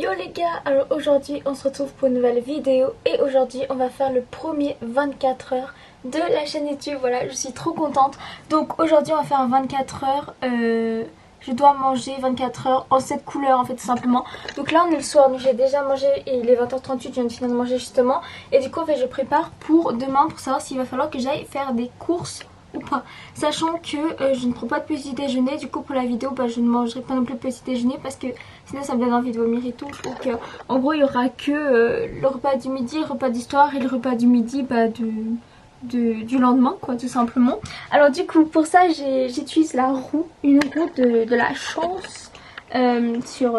Yo les gars, alors aujourd'hui on se retrouve pour une nouvelle vidéo et aujourd'hui on va faire le premier 24 heures de la chaîne YouTube. Voilà, je suis trop contente. Donc aujourd'hui on va faire un 24 heures, je dois manger 24 heures en cette couleur en fait tout simplement. Donc là on est le soir, donc j'ai déjà mangé et il est 20h38, je viens de finir de manger justement. Et du coup en fait je prépare pour demain pour savoir s'il va falloir que j'aille faire des courses ou pas, sachant que je ne prends pas de petit déjeuner. Du coup pour la vidéo je ne mangerai pas non plus de petit déjeuner parce que sinon ça me donne envie de vomir et tout. Donc en gros il y aura que le repas du midi, le repas d'histoire et le repas du midi du lendemain quoi, tout simplement. Alors du coup pour ça j'utilise la roue, une roue de la chance sur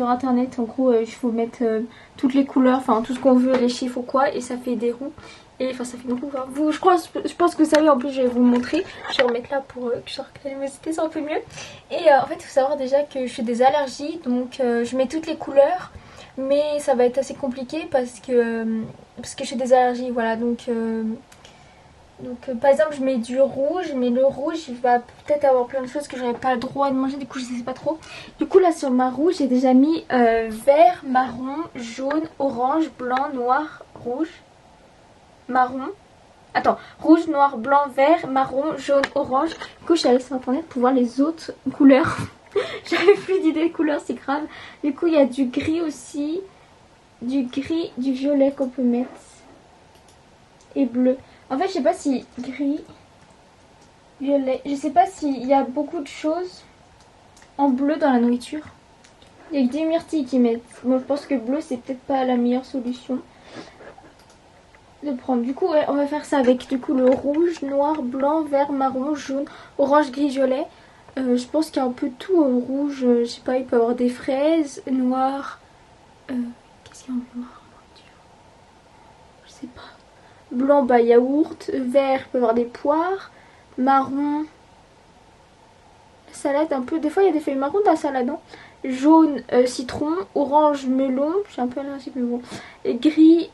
internet. En gros il faut mettre toutes les couleurs, enfin tout ce qu'on veut, les chiffres ou quoi, et ça fait des roues. Et enfin ça fait une roue, hein. Je pense que vous savez, en plus je vais vous montrer. Je vais remettre là pour que la luminosité soit un peu mieux. Et en fait il faut savoir déjà que je fais des allergies, donc je mets toutes les couleurs. Mais ça va être assez compliqué parce que je fais des allergies, voilà. Donc par exemple je mets du rouge, mais le rouge il va peut-être avoir plein de choses que j'aurais pas le droit de manger, du coup je sais pas trop. Du coup là sur ma roue j'ai déjà mis vert, marron, jaune, orange, blanc, noir, rouge, marron, attends, rouge, noir, blanc, vert, marron, jaune, orange. Du coup je suis allée sur internet pour voir les autres couleurs. J'avais plus d'idées de couleurs, c'est grave. Du coup il y a du gris aussi, du gris, du violet qu'on peut mettre et bleu. En fait je sais pas si gris, violet, je sais pas s'il y a beaucoup de choses en bleu dans la nourriture. Il y a que des myrtilles qui mettent. Moi je pense que bleu c'est peut-être pas la meilleure solution de prendre. Du coup ouais, on va faire ça avec du coup le rouge, noir, blanc, vert, marron, jaune, orange, gris, violet. Je pense qu'il y a un peu de tout. Rouge, je sais pas, il peut y avoir des fraises, noir, qu'est-ce qu'il y a en noir, je sais pas. Blanc, yaourt, vert, il peut y avoir des poires, marron, salade un peu, des fois il y a des feuilles marron dans la salade, hein. Jaune, citron, orange, melon, je suis un peu allergique mais bon, et gris,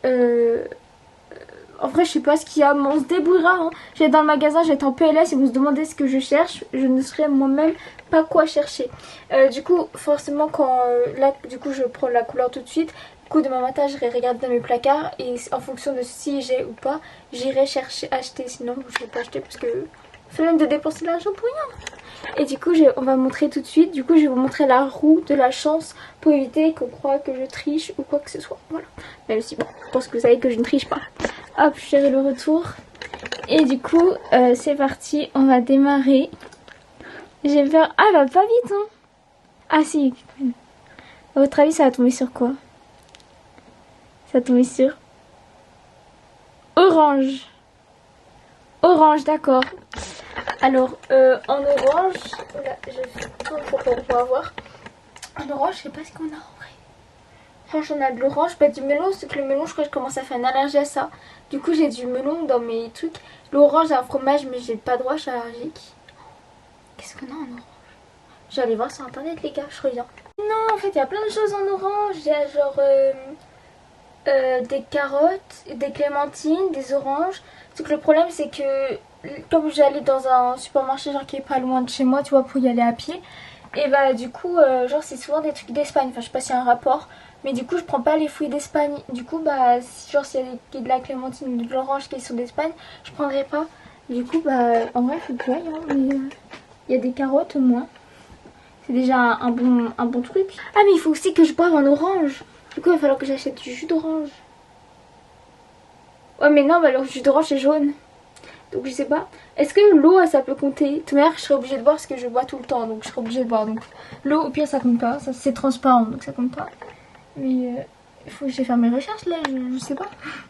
en vrai je sais pas ce qu'il y a, mais on se débrouillera, hein. Je vais être dans le magasin, je vais être en PLS et vous se demandez ce que je cherche, je ne saurais moi-même pas quoi chercher. Du coup forcément quand là du coup je prends la couleur tout de suite. Du coup demain matin je vais regarder dans mes placards et en fonction de si j'ai ou pas j'irai chercher, acheter, sinon je vais pas acheter parce que flemme de dépenser de l'argent pour rien. Et du coup on va montrer tout de suite. Du coup je vais vous montrer la roue de la chance pour éviter qu'on croie que je triche ou quoi que ce soit. Voilà. Même si bon, je pense que vous savez que je ne triche pas. Hop, je fais le retour. Et du coup c'est parti, on va démarrer. Je vais faire... Ah, elle va pas vite hein. Ah si. À votre avis ça va tomber sur quoi? Ça va tomber sur orange. Orange, d'accord. Alors en orange, là, je fais tout pour pouvoir voir. En orange, je sais pas ce qu'on a en vrai. Franchement, on a de l'orange, du melon, c'est que le melon, je crois que je commence à faire une allergie à ça. Du coup, j'ai du melon dans mes trucs. L'orange, j'ai un fromage, mais j'ai pas droit, je suis allergique. Qu'est-ce qu'on a en orange? Je vais aller voir sur internet, les gars, je reviens. Non, en fait, il y a plein de choses en orange. Il y a genre des carottes, des clémentines, des oranges. Sauf que le problème, c'est que comme j'allais dans un supermarché genre qui est pas loin de chez moi, tu vois, pour y aller à pied, et du coup genre c'est souvent des trucs d'Espagne, enfin je sais pas s'il y a un rapport, mais du coup je prends pas les fruits d'Espagne. Du coup genre s'il y a de la clémentine ou de l'orange qui sont d'Espagne, je prendrai pas. Du coup en vrai faut que j'aille, hein, mais il y a des carottes au moins, c'est déjà un bon truc. Ah mais il faut aussi que je boive en orange. Du coup il va falloir que j'achète du jus d'orange. Ouais mais non, le jus d'orange c'est jaune. Donc je sais pas. Est-ce que l'eau ça peut compter? De toute manière je serais obligée de boire parce que je bois tout le temps, donc je serais obligée de boire. Donc l'eau au pire ça compte pas, ça c'est transparent donc ça compte pas. Mais il faut que j'aille faire mes recherches là, je sais pas.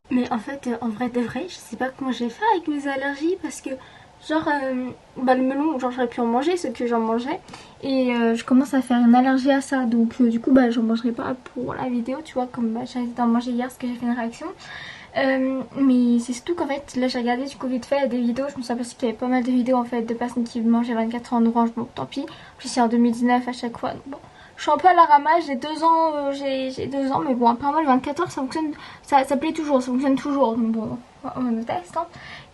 Mais en fait en vrai de vrai je sais pas comment je vais faire avec mes allergies parce que genre le melon genre j'aurais pu en manger ce que j'en mangeais. Et je commence à faire une allergie à ça, donc du coup j'en mangerai pas pour la vidéo, tu vois, comme j'ai arrêté d'en manger hier parce que j'ai fait une réaction. Mais c'est surtout qu'en fait là j'ai regardé du coup vite fait des vidéos, je me suis aperçue qu'il y avait pas mal de vidéos en fait de personnes qui mangeaient 24 heures en orange, bon tant pis, puis c'est en 2019 à chaque fois, donc bon. Je suis un peu à la ramasse, j'ai 2 ans, j'ai 2 ans, mais bon apparemment le 24 heures ça fonctionne, ça plaît toujours, ça fonctionne toujours, donc bon en test. Hein.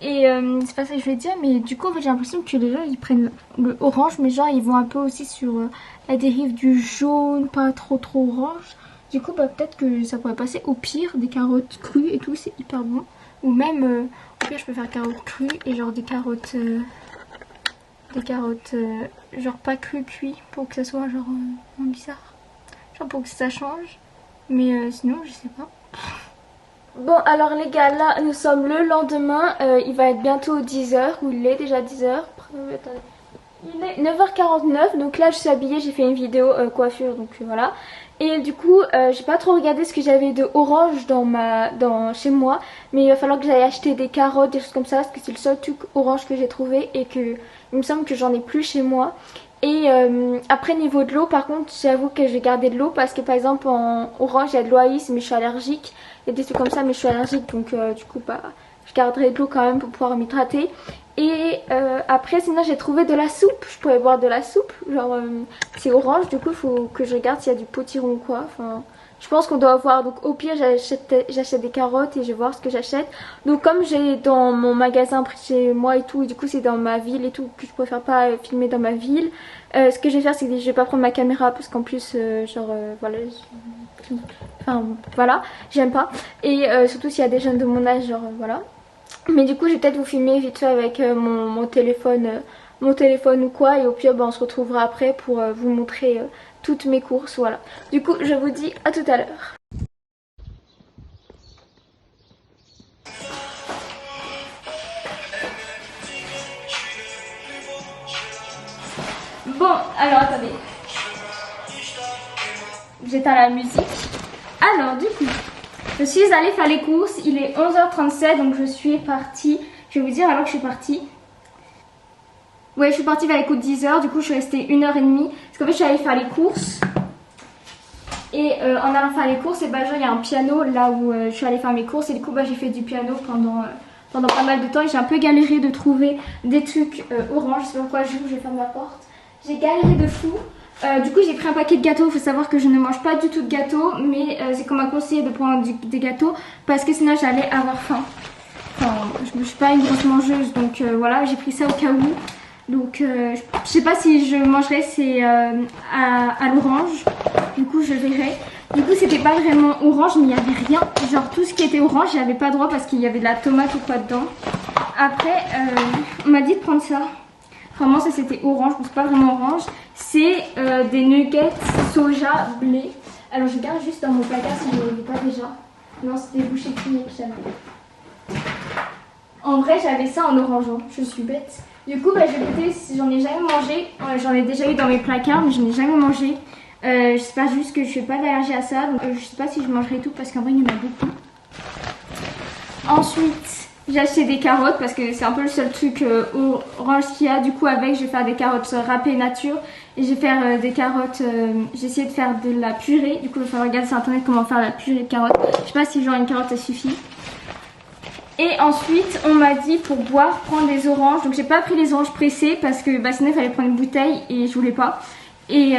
Et c'est pas ça que je voulais dire, mais du coup en fait j'ai l'impression que les gens ils prennent le orange, mais genre ils vont un peu aussi sur la dérive du jaune, pas trop orange. Du coup bah peut-être que ça pourrait passer. Au pire des carottes crues et tout, c'est hyper bon. Ou même au pire je peux faire carottes crues et genre des carottes genre pas crues cuits pour que ça soit genre bizarre. Genre pour que ça change. Mais sinon je sais pas. Bon alors les gars, là nous sommes le lendemain, il va être bientôt 10h, ou il est déjà 10h, il est 9h49, donc là je suis habillée, j'ai fait une vidéo coiffure, donc voilà. Et du coup j'ai pas trop regardé ce que j'avais de orange chez moi, mais il va falloir que j'aille acheter des carottes, des choses comme ça, parce que c'est le seul truc orange que j'ai trouvé et que il me semble que j'en ai plus chez moi. Et après niveau de l'eau, par contre j'avoue que je vais garder de l'eau parce que par exemple en orange il y a de l'eau à ice, mais je suis allergique. Il y a des trucs comme ça mais je suis allergique, donc du coup bah je garderai de l'eau quand même pour pouvoir m'hydrater. Et après sinon j'ai trouvé de la soupe, je pourrais boire de la soupe, genre c'est orange, du coup il faut que je regarde s'il y a du potiron ou quoi, enfin je pense qu'on doit avoir, donc au pire j'achète des carottes et je vais voir ce que j'achète. Donc comme j'ai dans mon magasin près de chez moi et tout, et du coup c'est dans ma ville et tout, que je préfère pas filmer dans ma ville, ce que je vais faire c'est que je vais pas prendre ma caméra parce qu'en plus voilà, enfin voilà, j'aime pas. Et surtout s'il y a des jeunes de mon âge, genre voilà. Mais du coup je vais peut-être vous filmer vite fait avec mon téléphone ou quoi, et au pire bah, on se retrouvera après pour vous montrer toutes mes courses, voilà. Du coup je vous dis à tout à l'heure. Bon alors attendez, j'éteins la musique. Alors du coup je suis allée faire les courses, il est 11h37 donc je suis partie, je vais vous dire alors que je suis partie. Ouais, je suis partie vers les coups de 10h, du coup je suis restée 1h30 parce qu'en fait je suis allée faire les courses. Et en allant faire les courses, et bah, genre, il y a un piano là où je suis allée faire mes courses et du coup bah, j'ai fait du piano pendant pas mal de temps et j'ai un peu galéré de trouver des trucs orange, je sais pas pourquoi je vais fermer la porte. J'ai galéré de fou. Du coup j'ai pris un paquet de gâteaux, il faut savoir que je ne mange pas du tout de gâteaux, mais c'est qu'on m'a conseillé de prendre des gâteaux parce que sinon j'allais avoir faim. Enfin, je suis pas une grosse mangeuse donc voilà, j'ai pris ça au cas où. Donc je sais pas si je mangerai, c'est à l'orange, du coup je verrai. Du coup c'était pas vraiment orange mais il y avait rien, genre tout ce qui était orange j'avais pas droit parce qu'il y avait de la tomate ou quoi dedans. Après on m'a dit de prendre ça, vraiment ça c'était orange, mais c'est pas vraiment orange. C'est des nuggets soja blé. Alors je regarde juste dans mon placard si je ne l'ai pas déjà. Non c'était des bouchées cuillères que j'avais. En vrai j'avais ça en orange, hein. Je suis bête. Du coup, bah, j'ai goûté, j'en ai jamais mangé. J'en ai déjà eu dans mes placards, mais je n'ai jamais mangé. Je sais pas, juste que je fais pas d'allergie à ça. Donc, je sais pas si je mangerai tout parce qu'en vrai, il y en a beaucoup. Ensuite, j'ai acheté des carottes parce que c'est un peu le seul truc orange qu'il y a. Du coup, avec, je vais faire des carottes râpées nature. Et je vais faire des carottes. J'ai essayé de faire de la purée. Du coup, il va falloir regarder sur internet comment faire la purée de carottes. Je sais pas si genre une carotte ça suffit. Et ensuite on m'a dit pour boire prendre des oranges, donc j'ai pas pris les oranges pressées parce que bah, sinon il fallait prendre une bouteille et je voulais pas. Et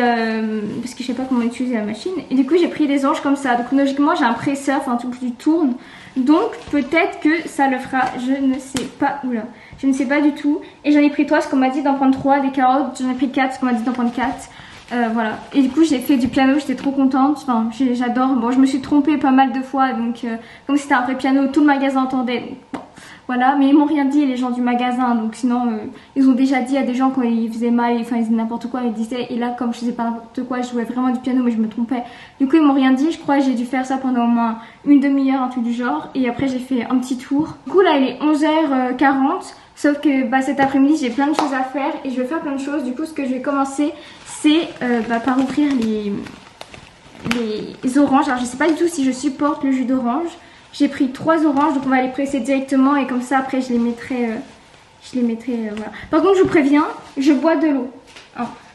parce que je sais pas comment utiliser la machine. Et du coup j'ai pris des oranges comme ça, donc logiquement j'ai un presseur, enfin un truc qui tourne. Donc peut-être que ça le fera, je ne sais pas, oula, je ne sais pas du tout. Et j'en ai pris 3 parce qu'on m'a dit d'en prendre 3, des carottes, j'en ai pris 4 parce qu'on m'a dit d'en prendre 4. Voilà, et du coup j'ai fait du piano, j'étais trop contente, enfin j'adore. Bon, je me suis trompée pas mal de fois, donc comme c'était un vrai piano, tout le magasin entendait. Bon, voilà, mais ils m'ont rien dit les gens du magasin, donc sinon ils ont déjà dit à des gens quand ils faisaient mal, enfin ils faisaient n'importe quoi, ils disaient, et là comme je faisais pas n'importe quoi, je jouais vraiment du piano mais je me trompais. Du coup ils m'ont rien dit, je crois que j'ai dû faire ça pendant au moins une demi-heure, un truc du genre, et après j'ai fait un petit tour. Du coup là il est 11h40. Sauf que bah, cet après-midi j'ai plein de choses à faire et je vais faire plein de choses. Du coup ce que je vais commencer c'est par ouvrir les oranges. Alors je sais pas du tout si je supporte le jus d'orange. J'ai pris 3 oranges donc on va les presser directement et comme ça après je les mettrai voilà. Par contre je vous préviens, je bois de l'eau.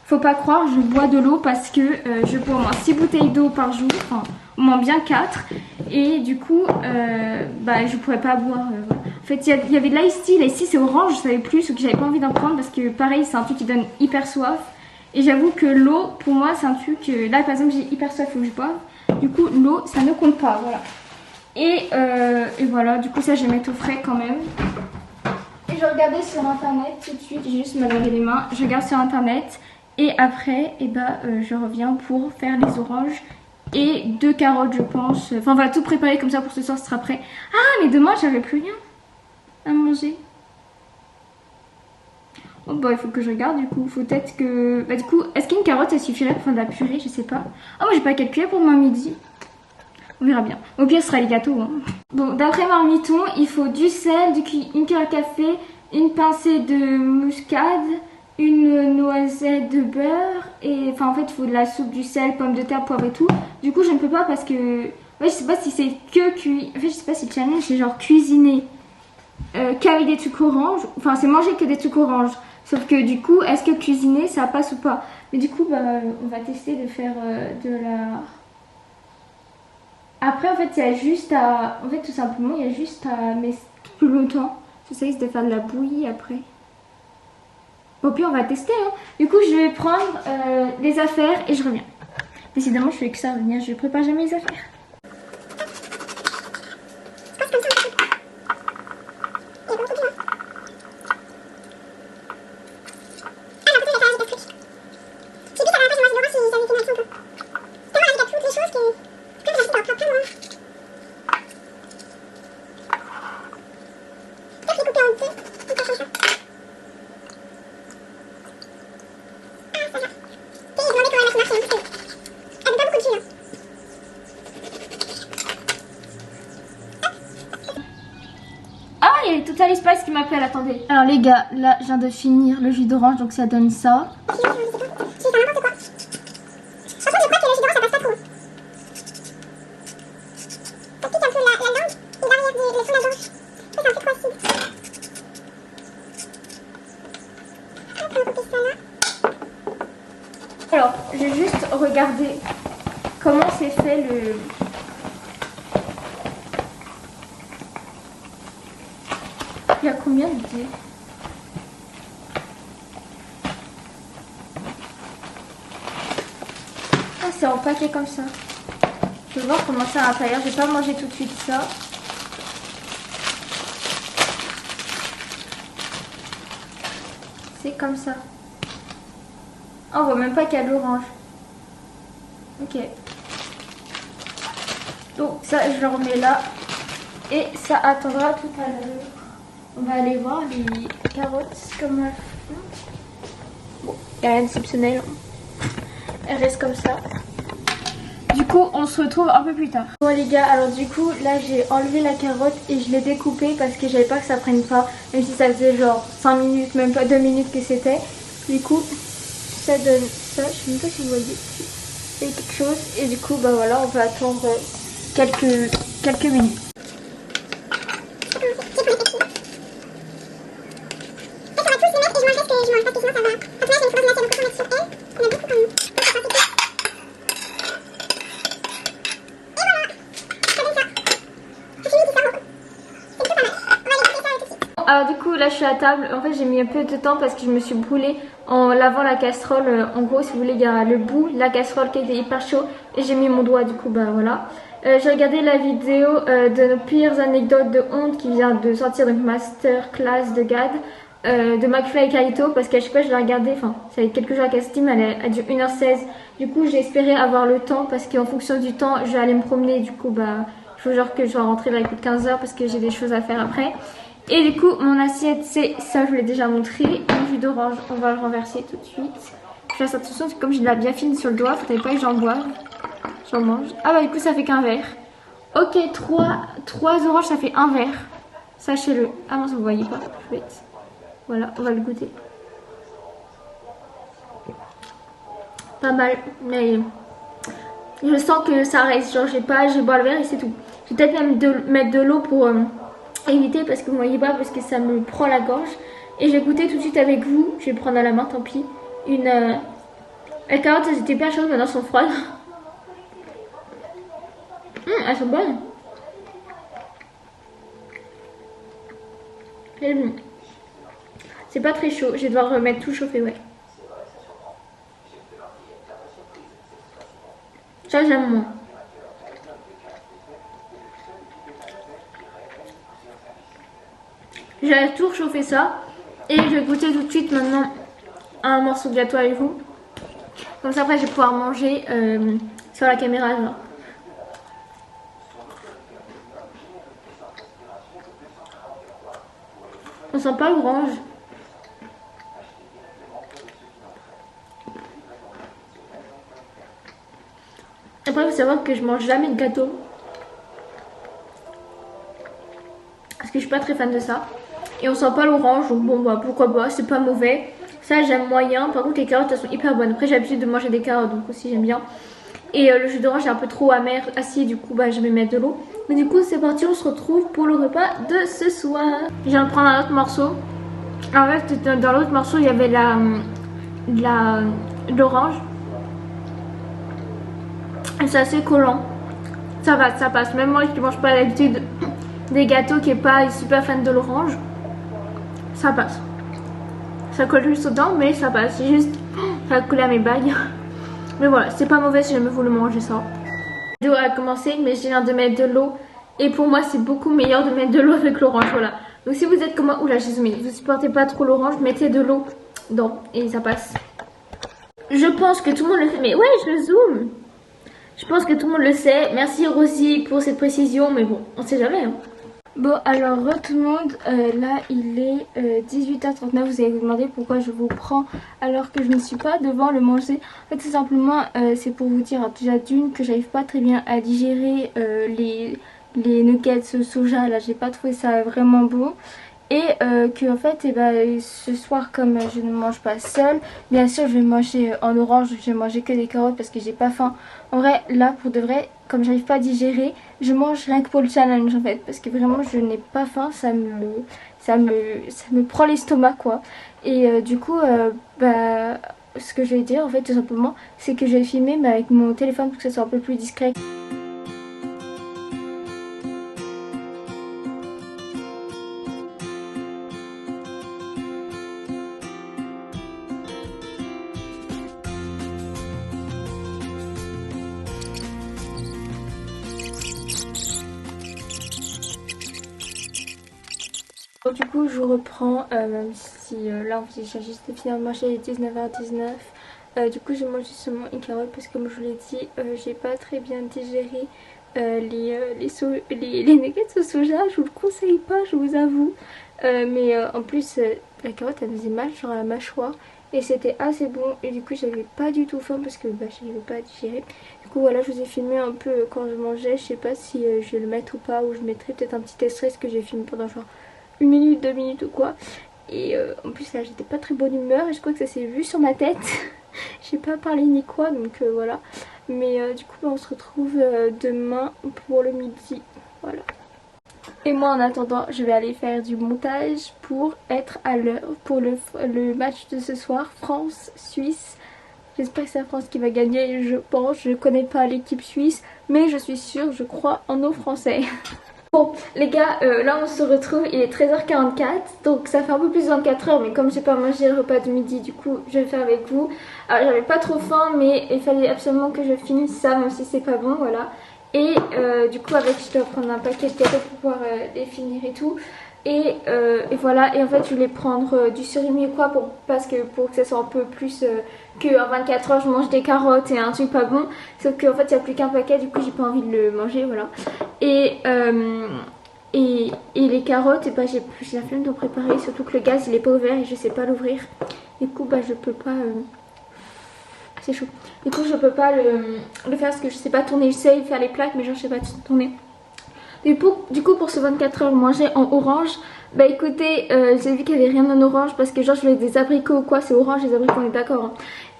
Faut pas croire, je bois de l'eau parce que je bois au moins 6 bouteilles d'eau par jour, enfin au moins bien 4. Et du coup bah, je pourrais pas boire voilà. En fait il y avait de l'ice tea, l'ice tea c'est orange, je savais plus, sauf que j'avais pas envie d'en prendre parce que pareil c'est un truc qui donne hyper soif. Et j'avoue que l'eau pour moi c'est un truc, là par exemple j'ai hyper soif, il faut que je boive. Du coup l'eau ça ne compte pas, voilà. Et voilà, du coup ça je vais mettre au frais quand même. Et je regardais sur internet tout de suite, j'ai juste me laver les mains. Je regarde sur internet et après je reviens pour faire les oranges et 2 carottes je pense. Enfin on va tout préparer comme ça pour ce soir, ce sera prêt. Ah mais demain j'avais plus rien à manger. Oh bah il faut que je regarde du coup, faut peut-être que... Bah du coup, est-ce qu'une carotte ça suffirait pour faire de la purée? Je sais pas. Oh moi j'ai pas calculé pour mon midi. On verra bien. Au pire ce sera les gâteaux. Hein. Bon, d'après Marmiton, il faut du sel, une cuillère à café, une pincée de muscade, une noisette de beurre et... Enfin en fait il faut de la soupe, du sel, pommes de terre, poivre et tout. Du coup je ne peux pas parce que... Ouais je sais pas si c'est que cuit... En fait je sais pas si le challenge c'est genre cuisiner qu'avec des trucs oranges. Enfin c'est manger que des trucs oranges. Sauf que du coup, est-ce que cuisiner ça passe ou pas? Mais du coup, on va tester de faire de la... Après, en fait, il y a juste à... En fait, tout simplement, il y a juste à... Mais plus longtemps. Ça risque de faire de la bouillie après. Bon, puis on va tester. Hein. Du coup, je vais prendre les affaires et je reviens. Décidément, je fais que ça revenir. Je prépare jamais les affaires. Il y a Total Spice qui m'appelle, attendez. Alors les gars, là je viens de finir le jus d'orange, donc ça donne ça. Alors, j'ai juste regardé comment c'est fait le... Il y a combien de dés? Ah, c'est en paquet comme ça. Je vais voir comment c'est à l'intérieur. Je vais pas manger tout de suite ça. C'est comme ça. Ah, on voit même pas qu'il y a de l'orange. Ok. Donc ça, je le remets là. Et ça attendra tout à l'heure. On va aller voir les carottes comme elles font. Bon, il n'y a rien d'exceptionnel. Elles restent comme ça. Du coup, on se retrouve un peu plus tard. Bon les gars, alors du coup, là j'ai enlevé la carotte et je l'ai découpée parce que j'avais pas que ça prenne pas. Même si ça faisait genre 5 minutes, même pas 2 minutes que c'était. Du coup, ça donne ça. Je sais même pas si vous voyez. Il y a quelque chose. Et du coup, bah voilà, on va attendre quelques minutes. Alors du coup là je suis à table, en fait j'ai mis un peu de temps parce que je me suis brûlée en lavant la casserole. En gros si vous voulez il y a le bout de la casserole qui était hyper chaud et j'ai mis mon doigt, du coup bah voilà. J'ai regardé la vidéo de nos pires anecdotes de honte qui vient de sortir, donc masterclass de GAD de McFly et Carlito, parce qu'à chaque fois je l'ai regardé, enfin ça fait quelques jours qu'elle Steam, elle dure 1h16. Du coup j'ai espéré avoir le temps parce qu'en fonction du temps je vais aller me promener, du coup bah il faut genre que je sois rentrée dans les coups de 15h parce que j'ai des choses à faire après. Et du coup, mon assiette, c'est ça, je vous l'ai déjà montré. Le jus d'orange, on va le renverser tout de suite. Je fasse attention, parce que comme j'ai de la bien fine sur le doigt, faudrait pas que j'en boive. J'en mange. Ah bah du coup, ça fait qu'un verre. Ok, 3 oranges, ça fait un verre. Sachez-le. Ah non, ça vous voyez pas. Chouette. Voilà, on va le goûter. Pas mal, mais je sens que ça reste. Genre, j'ai bois le verre et c'est tout. Je vais peut-être même mettre de l'eau pour... éviter parce que vous ne voyez pas, parce que ça me prend la gorge. Et je vais goûter tout de suite avec vous. Je vais prendre à la main, tant pis. Les carottes, elles étaient pas chaudes, maintenant elles sont froides. Elles sont bonnes. C'est pas très chaud. Je vais devoir remettre tout chauffer, ouais. Ça, j'aime moins. J'allais tout réchauffer ça. Et je vais goûter tout de suite maintenant un morceau de gâteau avec vous. Comme ça après je vais pouvoir manger sur la caméra genre. On sent pas l'orange. Après il faut savoir que je mange jamais de gâteau. Parce que je suis pas très fan de ça. Et on sent pas l'orange, donc bon bah pourquoi pas, c'est pas mauvais. Ça j'aime moyen, par contre les carottes elles sont hyper bonnes. Après j'ai l'habitude de manger des carottes donc aussi j'aime bien. Et le jus d'orange est un peu trop amer, acide, du coup bah je vais mettre de l'eau. Mais du coup c'est parti, on se retrouve pour le repas de ce soir. Je viens de prendre un autre morceau. En fait dans l'autre morceau il y avait l'orange. Et c'est assez collant. Ça va, ça passe. Même moi qui mange pas d'habitude des gâteaux qui est pas super fan de l'orange, ça passe. Ça colle juste aux dents mais ça passe. C'est juste, ça a collé à mes bagues. Mais voilà, c'est pas mauvais si jamais vous le mangez ça. La vidéo a commencé mais je viens de mettre de l'eau. Et pour moi c'est beaucoup meilleur de mettre de l'eau avec l'orange, voilà. Donc si vous êtes comme moi, oula j'ai zoomé, vous supportez pas trop l'orange, mettez de l'eau dedans et ça passe. Je pense que tout le monde le fait, mais ouais je le zoome. Je pense que tout le monde le sait. Merci Rosie pour cette précision, mais bon, on sait jamais hein. Bon alors tout le monde, là il est 18h39, vous allez vous demander pourquoi je vous prends alors que je ne suis pas devant le manger. En fait tout simplement c'est pour vous dire déjà d'une que j'arrive pas très bien à digérer les nuggets soja, là j'ai pas trouvé ça vraiment beau. Et que en fait ce soir comme je ne mange pas seule, bien sûr je vais manger en orange, je vais manger que des carottes parce que j'ai pas faim. En vrai là pour de vrai, comme j'arrive pas à digérer, je mange rien que pour le challenge en fait. Parce que vraiment je n'ai pas faim, ça me prend l'estomac quoi. Et du coup ce que je vais dire en fait tout simplement c'est que je vais filmer mais avec mon téléphone pour que ça soit un peu plus discret. Donc, du coup je reprends même si là j'ai juste fini de manger, il est 19h19. Du coup je mange seulement une carotte parce que comme je vous l'ai dit j'ai pas très bien digéré les nuggets au soja. Je vous le conseille pas, je vous avoue. Mais en plus la carotte elle faisait mal genre à la mâchoire. Et c'était assez bon et du coup j'avais pas du tout faim parce que je n'arrivais pas à digérer. Du coup voilà je vous ai filmé un peu quand je mangeais. Je sais pas si je vais le mettre ou pas, ou je mettrai peut-être un petit extrait que j'ai filmé pendant genre 1 minute, 2 minutes ou quoi. Et en plus là j'étais pas très bonne humeur et je crois que ça s'est vu sur ma tête. J'ai pas parlé ni quoi donc voilà. Mais du coup on se retrouve demain pour le midi. Voilà. Et moi en attendant je vais aller faire du montage pour être à l'heure pour le match de ce soir, France-Suisse. J'espère que c'est la France qui va gagner, je pense. Je connais pas l'équipe suisse mais je suis sûre, je crois en nos Français. Bon les gars, là on se retrouve, il est 13h44, donc ça fait un peu plus de 24 heures, mais comme j'ai pas mangé le repas de midi, du coup je vais faire avec vous. Alors j'avais pas trop faim, mais il fallait absolument que je finisse ça, même si c'est pas bon, voilà. Et du coup avec je dois prendre un paquet de gâteaux pour pouvoir les finir et tout. Et voilà, et en fait je voulais prendre du surimi ou quoi pour que ça soit un peu plus que en 24 heures je mange des carottes et un truc pas bon. Sauf qu'en fait il n'y a plus qu'un paquet, du coup j'ai pas envie de le manger, voilà. Et les carottes, et j'ai la flemme de préparer, surtout que le gaz il est pas ouvert et je sais pas l'ouvrir. Du coup je peux pas... c'est chaud. Du coup je peux pas le faire parce que je sais pas tourner, je sais faire les plaques mais genre je sais pas tourner. Du coup pour ce 24 heures manger en orange, bah écoutez j'ai vu qu'il y avait rien en orange parce que genre je voulais des abricots ou quoi, c'est orange les abricots on est d'accord hein.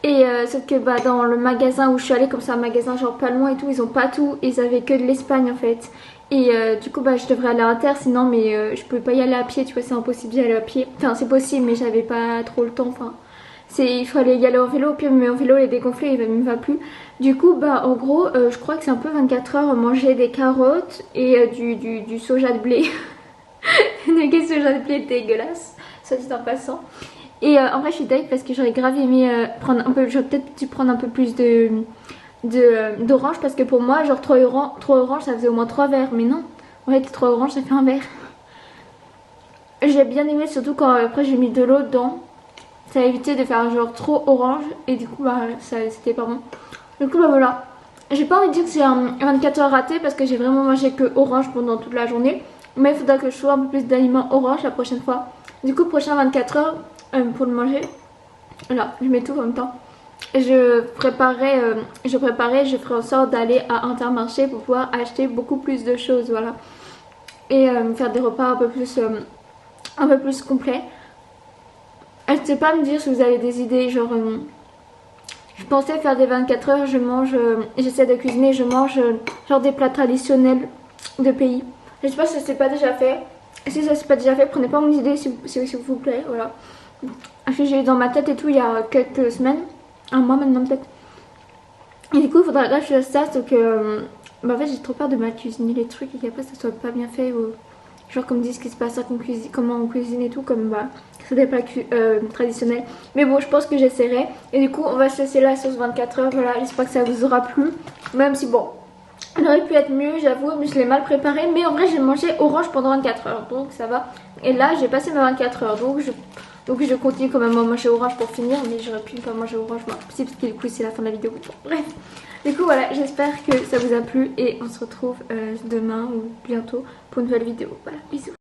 Et sauf que dans le magasin où je suis allée, comme c'est un magasin genre pas loin et tout, ils ont pas tout, ils avaient que de l'Espagne en fait. Et du coup je devrais aller à Inter sinon, mais je pouvais pas y aller à pied, tu vois, c'est impossible d'y aller à pied. Enfin c'est possible mais j'avais pas trop le temps, enfin il fallait y aller en vélo, puis mais en vélo il est dégonflé, il me va plus. Du coup en gros je crois que c'est un peu 24 heures manger des carottes et du soja de blé. Des soja de blé dégueulasse, soit dit en passant. Et en vrai je suis deg parce que j'aurais grave aimé prendre un peu, j'aurais peut-être dû prendre un peu plus d'orange parce que pour moi genre 3 oranges ça faisait au moins 3 verres, mais non, en fait 3 oranges ça fait un verre. j'ai bien aimé, surtout quand après j'ai mis de l'eau dedans. Ça a évité de faire genre trop orange et du coup bah c'était pas bon. Du coup bah voilà. J'ai pas envie de dire que c'est un 24 heures raté parce que j'ai vraiment mangé que orange pendant toute la journée. Mais il faudra que je sois un peu plus d'aliments orange la prochaine fois. Du coup prochain 24 heures pour le manger. Là, je mets tout en même temps. Je je ferai en sorte d'aller à Intermarché pour pouvoir acheter beaucoup plus de choses, voilà. Et faire des repas un peu plus complets. N'hésitez pas à me dire si vous avez des idées, genre je pensais faire des 24 heures, j'essaie de cuisiner, je mange genre des plats traditionnels de pays. Je sais pas si ça s'est pas déjà fait. Si ça s'est pas déjà fait, prenez pas mon idée s'il vous plaît, voilà. Parce que j'ai eu dans ma tête et tout il y a quelques semaines, un mois maintenant peut-être. Et du coup il faudra que je fasse ça, sauf que bah en fait j'ai trop peur de mal cuisiner les trucs et qu'après ça soit pas bien fait ou genre comme disent ce qui se passe comment on cuisine et tout, comme bah c'est des plats traditionnels. Mais bon je pense que j'essaierai. Et du coup on va se laisser là sur ce 24 heures, voilà, j'espère que ça vous aura plu. Même si bon, elle aurait pu être mieux j'avoue, mais je l'ai mal préparé. Mais en vrai j'ai mangé orange pendant 24 heures, donc ça va. Et là j'ai passé mes 24 heures, donc je continue quand même à manger orange pour finir. Mais j'aurais pu ne pas manger orange, moi, si parce que du coup c'est la fin de la vidéo. Bon, bref. Du coup voilà, j'espère que ça vous a plu et on se retrouve demain ou bientôt pour une nouvelle vidéo. Voilà, bisous.